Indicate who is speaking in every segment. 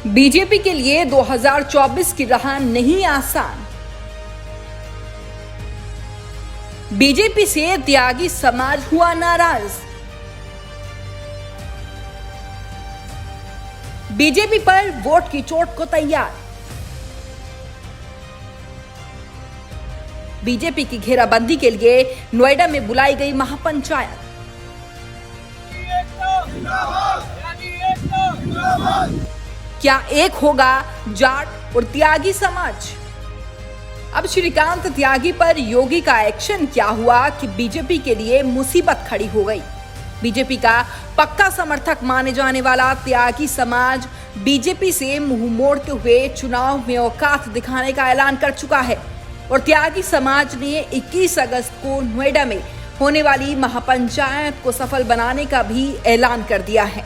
Speaker 1: BJP के लिए 2024 की राह नहीं आसान। बीजेपी से त्यागी समाज हुआ नाराज। बीजेपी पर वोट की चोट को तैयार। बीजेपी की घेराबंदी के लिए नोएडा में बुलाई गई महापंचायत। क्या एक होगा जाट और त्यागी समाज? अब श्रीकांत त्यागी पर योगी का एक्शन क्या हुआ कि बीजेपी के लिए मुसीबत खड़ी हो गई। बीजेपी का पक्का समर्थक माने जाने वाला त्यागी समाज बीजेपी से मुंह मोड़ते हुए चुनाव में औकात दिखाने का ऐलान कर चुका है और त्यागी समाज ने 21 अगस्त को नोएडा में होने वाली महापंचायत को सफल बनाने का भी ऐलान कर दिया है।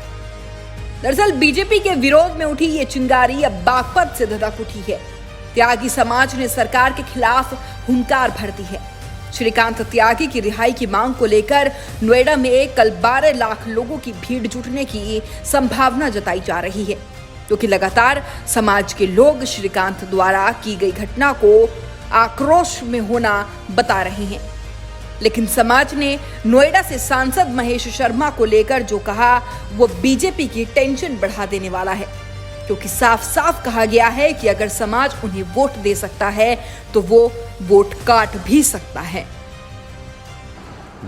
Speaker 1: दरअसल बीजेपी के विरोध में उठी ये चिंगारी अब बागपत से धधक उठी है। त्यागी समाज ने सरकार के खिलाफ हुंकार भर दी है। श्रीकांत त्यागी की रिहाई की मांग को लेकर नोएडा में कल 12 लाख लोगों की भीड़ जुटने की संभावना जताई जा रही है, क्योंकि लगातार समाज के लोग श्रीकांत द्वारा की गई घटना को आक्रोश में होना बता रहे हैं। लेकिन समाज ने नोएडा से सांसद महेश शर्मा को लेकर जो कहा वो बीजेपी की टेंशन बढ़ा देने वाला है, क्योंकि साफ साफ कहा गया है कि अगर समाज उन्हें वोट दे सकता है तो वो वोट काट भी सकता है।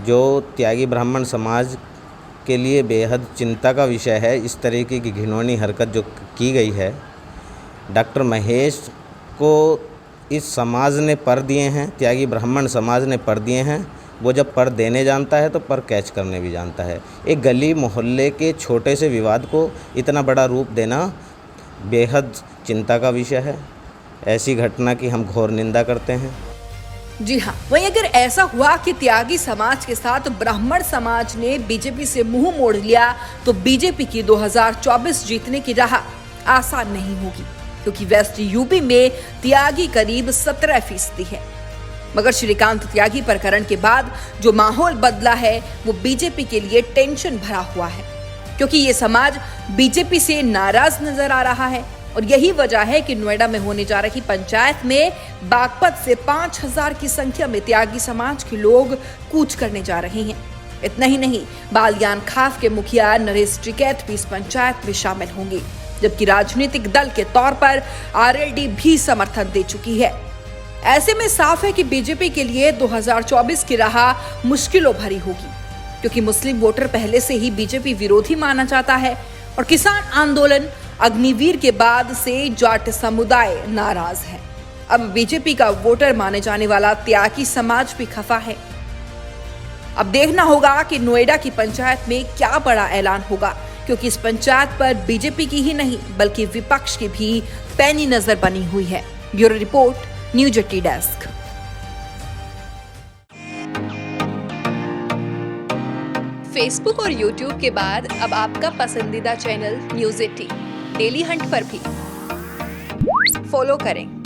Speaker 2: जो त्यागी ब्राह्मण समाज के लिए बेहद चिंता का विषय है, इस तरीके की घिनौनी हरकत जो की गई है, डॉक्टर महेश को इस समाज ने पर दिए हैं, त्यागी ब्राह्मण समाज ने पर दिए हैं। वो जब पर देने जानता है तो पर कैच करने भी जानता है। एक गली मोहल्ले के छोटे से विवाद को इतना बड़ा रूप देना बेहद चिंता का विषय है। ऐसी घटना की हम घोर निंदा करते हैं।
Speaker 1: जी हाँ, वहीं अगर ऐसा हुआ कि त्यागी समाज के साथ ब्राह्मण समाज ने बीजेपी से मुंह मोड़ लिया तो बीजेपी की 2024 जीतने की राह आसान नहीं होगी, क्योंकि वेस्ट यूपी में त्यागी करीब 17% है। मगर श्रीकांत त्यागी प्रकरण के बाद जो माहौल बदला है वो बीजेपी के लिए टेंशन भरा हुआ है, क्योंकि ये समाज बीजेपी से नाराज नजर आ रहा है और यही वजह है कि नोएडा में होने जा रही पंचायत में बागपत से 5000 की संख्या में त्यागी समाज के लोग कूच करने जा रहे हैं। इतना ही नहीं, बालियान खाफ के मुखिया नरेश टिकैत भी इस पंचायत में शामिल होंगे, जबकि राजनीतिक दल के तौर पर आरएलडी भी समर्थन दे चुकी है। ऐसे में साफ है कि बीजेपी के लिए 2024 की राह मुश्किलों भरी होगी, क्योंकि मुस्लिम वोटर पहले से ही बीजेपी विरोधी माना जाता है और किसान आंदोलन अग्निवीर के बाद से जाट समुदाय नाराज है। अब बीजेपी का वोटर माने जाने वाला त्यागी समाज भी खफा है। अब देखना होगा कि नोएडा की पंचायत में क्या बड़ा ऐलान होगा, क्योंकि इस पंचायत पर बीजेपी की ही नहीं बल्कि विपक्ष की भी पैनी नजर बनी हुई है। Bureau report, news 18 desk.
Speaker 3: Facebook और यूट्यूब के बाद अब आपका पसंदीदा चैनल न्यूज 18 डेली हंट पर भी फॉलो करें।